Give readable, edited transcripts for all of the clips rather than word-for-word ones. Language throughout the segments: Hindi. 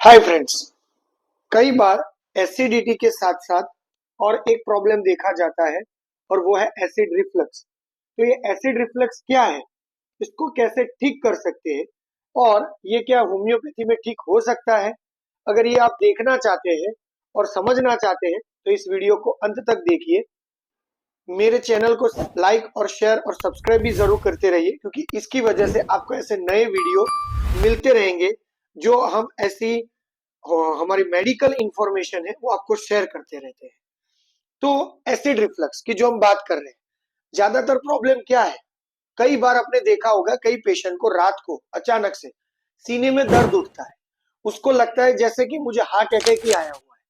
Hi friends. कई बार एसिडिटी के साथ साथ और एक प्रॉब्लम देखा जाता है और वो है एसिड रिफ्लक्स। तो ये एसिड रिफ्लक्स क्या है, इसको कैसे ठीक कर सकते हैं और ये क्या होम्योपैथी में ठीक हो सकता है? अगर ये आप देखना चाहते हैं और समझना चाहते हैं तो इस वीडियो को अंत तक देखिए। मेरे चैनल को लाइक और शेयर और सब्सक्राइब भी जरूर करते रहिए, क्योंकि इसकी वजह से आपको ऐसे नए वीडियो मिलते रहेंगे जो हम ऐसी हमारी मेडिकल इंफॉर्मेशन है वो आपको शेयर करते रहते हैं। तो एसिड रिफ्लक्स की जो हम बात कर रहे हैं, ज्यादातर प्रॉब्लम क्या है? कई बार आपने देखा होगा कई पेशेंट को रात को अचानक से सीने में दर्द उठता है। उसको लगता है जैसे कि मुझे हार्ट अटैक ही आया हुआ है।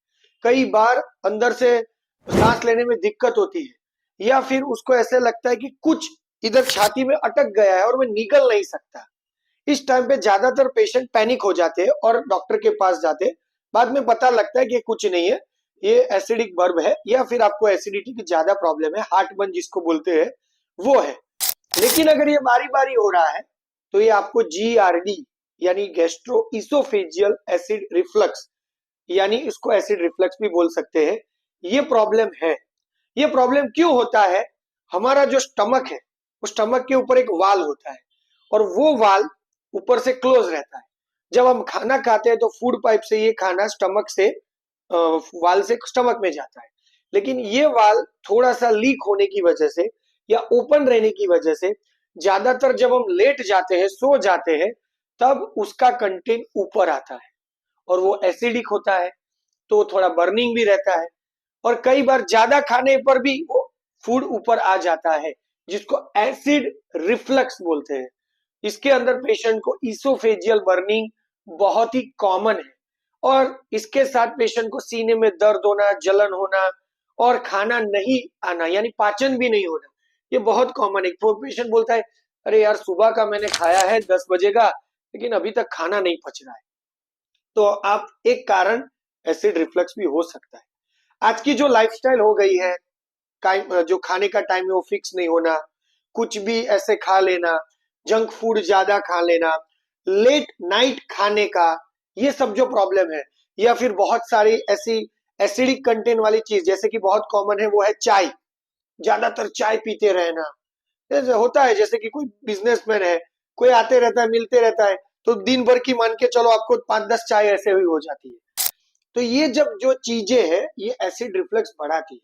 कई बार अंदर से सांस लेने में दिक्कत होती है, या फिर उसको ऐसे लगता है कि कुछ इधर छाती में अटक गया है और मैं निकल नहीं सकता। इस टाइम पे ज्यादातर पेशेंट पैनिक हो जाते हैं और डॉक्टर के पास जाते हैं। बाद में पता लगता है कि कुछ नहीं है, ये एसिडिक बर्ब है या फिर आपको एसिडिटी की ज्यादा प्रॉब्लम है, हार्ट बर्न जिसको बोलते हैं वो है। लेकिन अगर ये बारी बारी हो रहा है तो ये आपको जीआरडी यानी गैस्ट्रो इसोफेजियल एसिड रिफ्लक्स, यानी इसको एसिड रिफ्लक्स भी बोल सकते हैं, ये प्रॉब्लम है। ये प्रॉब्लम क्यों होता है? हमारा जो स्टमक है, उस स्टमक के ऊपर एक वाल होता है और वो वाल ऊपर से क्लोज रहता है। जब हम खाना खाते हैं तो फूड पाइप से ये खाना स्टमक से वाल से स्टमक में जाता है। लेकिन ये वाल थोड़ा सा लीक होने की वजह से या ओपन रहने की वजह से ज्यादातर जब हम लेट जाते हैं, सो जाते हैं, तब उसका कंटेंट ऊपर आता है और वो एसिडिक होता है। तो थोड़ा बर्निंग भी रहता है और कई बार ज्यादा खाने पर भी वो फूड ऊपर आ जाता है, जिसको एसिड रिफ्लक्स बोलते हैं। इसके अंदर पेशेंट को इसोफेजियल बर्निंग बहुत ही कॉमन है और इसके साथ पेशेंट को सीने में दर्द होना, जलन होना और खाना नहीं आना यानी पाचन भी नहीं होना, ये बहुत कॉमन है। वो पेशेंट बोलता है, अरे यार सुबह का मैंने खाया है 10 बजे का, लेकिन अभी तक खाना नहीं पच रहा है। तो आप एक कारण एसिड रिफ्लक्स भी हो सकता है। आज की जो लाइफस्टाइल हो गई है, जो खाने का टाइम है वो फिक्स नहीं होना, कुछ भी ऐसे खा लेना, जंक फूड ज्यादा खा लेना, लेट नाइट खाने का, ये सब जो प्रॉब्लम है, या फिर बहुत सारी ऐसी एसिडिक कंटेंट वाली चीज, जैसे कि बहुत कॉमन है वो है चाय। ज्यादातर चाय पीते रहना, जैसे होता है जैसे कि कोई बिजनेसमैन है, कोई आते रहता है, मिलते रहता है, तो दिन भर की मान के चलो आपको 5-10 चाय ऐसे हुई हो जाती है। तो ये जब जो चीजें हैं ये एसिड रिफ्लक्स बढ़ाती है।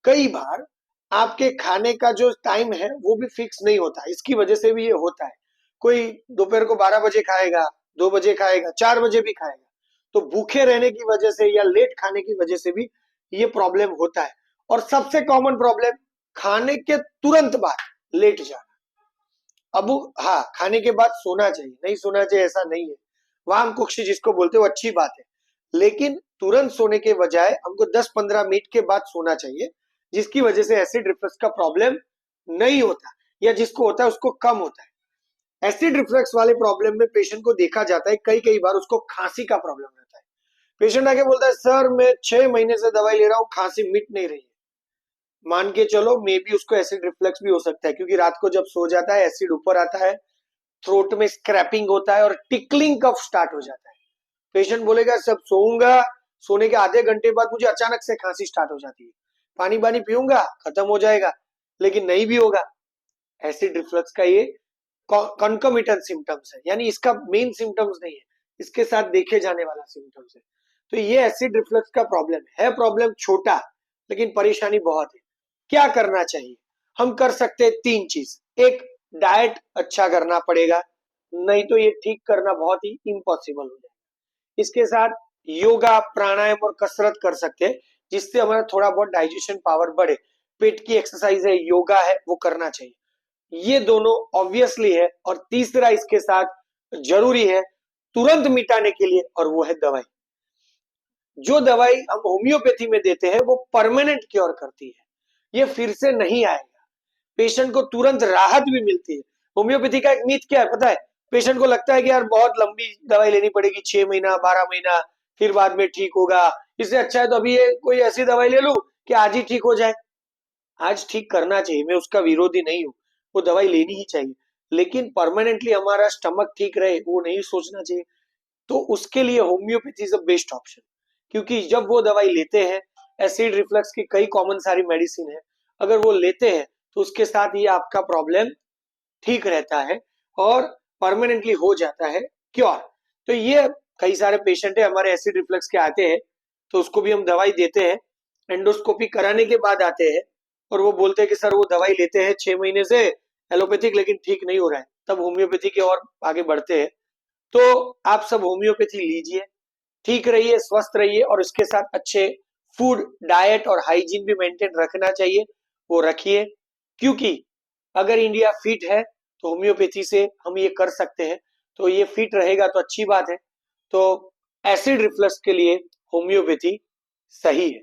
कई बार आपके खाने का जो टाइम है वो भी फिक्स नहीं होता, इसकी वजह से भी ये होता है। कोई दोपहर को 12 बजे खाएगा, 2 बजे खाएगा, 4 बजे भी खाएगा, तो भूखे रहने की वजह से या लेट खाने की वजह से भी ये प्रॉब्लम होता है। और सबसे कॉमन प्रॉब्लम, खाने के तुरंत बाद लेट जाना। अब हाँ, खाने के बाद सोना चाहिए, नहीं सोना चाहिए ऐसा नहीं है, वाम कुक्षी जिसको बोलते हो अच्छी बात है, लेकिन तुरंत सोने के बजाय हमको 10-15 मिनट के बाद सोना चाहिए, जिसकी वजह से एसिड रिफ्लक्स का प्रॉब्लम नहीं होता, या जिसको होता है उसको कम होता है। एसिड रिफ्लक्स वाले प्रॉब्लम में पेशेंट को देखा जाता है कई कई बार उसको खांसी का प्रॉब्लम रहता है। पेशेंट आके बोलता है, सर मैं 6 महीने से दवाई ले रहा हूँ, खांसी मिट नहीं रही है। मान के चलो मे बी उसको एसिड रिफ्लक्स भी हो सकता है, क्योंकि रात को जब सो जाता है एसिड ऊपर आता है, थ्रोट में स्क्रैपिंग होता है और टिकलिंग कफ स्टार्ट हो जाता है। पेशेंट बोलेगा सब सोऊंगा, सोने के आधे घंटे बाद मुझे अचानक से खांसी स्टार्ट हो जाती है, पानी पानी पीऊंगा खत्म हो जाएगा, लेकिन नहीं भी होगा। एसिड रिफ्लक्स का ये कंकोमिटेंट सिम्टम्स है, यानी इसका मेन सिम्टम्स नहीं है, इसके साथ देखे जाने वाला सिम्टम्स है। तो ये एसिड रिफ्लक्स का प्रॉब्लम है, प्रॉब्लम छोटा लेकिन परेशानी बहुत है। क्या करना चाहिए? हम कर सकते हैं 3 चीज। एक, डाइट अच्छा करना पड़ेगा, नहीं तो ये ठीक करना बहुत ही इम्पॉसिबल हो जाएगा। इसके साथ योगा, प्राणायाम और कसरत कर सकते हैं, जिससे हमारा थोड़ा बहुत डाइजेशन पावर बढ़े। पेट की एक्सरसाइज है, योगा है, वो करना चाहिए। ये दोनों ऑब्वियसली है। और तीसरा इसके साथ जरूरी है तुरंत मिटाने के लिए, और वो है दवाई। जो दवाई हम होम्योपैथी में देते हैं वो परमानेंट क्योर करती है, ये फिर से नहीं आएगा। पेशेंट को तुरंत राहत भी मिलती है। होम्योपैथी का एक मीथ क्या है पता है? पेशेंट को लगता है कि यार बहुत लंबी दवाई लेनी पड़ेगी, 6 महीना 12 महीना, फिर बाद में ठीक होगा, इससे अच्छा है तो अभी ये कोई ऐसी दवाई ले लूं कि आज ही ठीक हो जाए। आज ठीक करना चाहिए, मैं उसका विरोधी नहीं हूँ, वो दवाई लेनी ही चाहिए, लेकिन परमानेंटली हमारा स्टमक ठीक रहे वो नहीं सोचना चाहिए। तो उसके लिए homeopathy is the best option, क्योंकि जब वो दवाई लेते हैं, एसिड रिफ्लक्स की कई कॉमन सारी मेडिसिन है, अगर वो लेते हैं तो उसके साथ ये आपका प्रॉब्लम ठीक रहता है और परमानेंटली हो जाता है क्योर। तो ये कई सारे पेशेंट है हमारे एसिड रिफ्लक्स के आते हैं, तो उसको भी हम दवाई देते हैं, एंडोस्कोपी कराने के बाद आते हैं और वो बोलते हैं कि सर वो दवाई लेते हैं 6 महीने से एलोपैथिक, लेकिन ठीक नहीं हो रहा है, तब होम्योपैथी की ओर आगे बढ़ते हैं। तो आप सब होम्योपैथी लीजिए, ठीक रहिए, स्वस्थ रहिए और उसके साथ अच्छे फूड डाइट और हाइजीन भी मेंटेन रखना चाहिए, वो रखिए, क्योंकि अगर इंडिया फिट है तो होम्योपैथी से हम ये कर सकते हैं, तो ये फिट रहेगा तो अच्छी बात है। तो एसिड रिफ्लक्स के लिए होम्योपैथी सही है।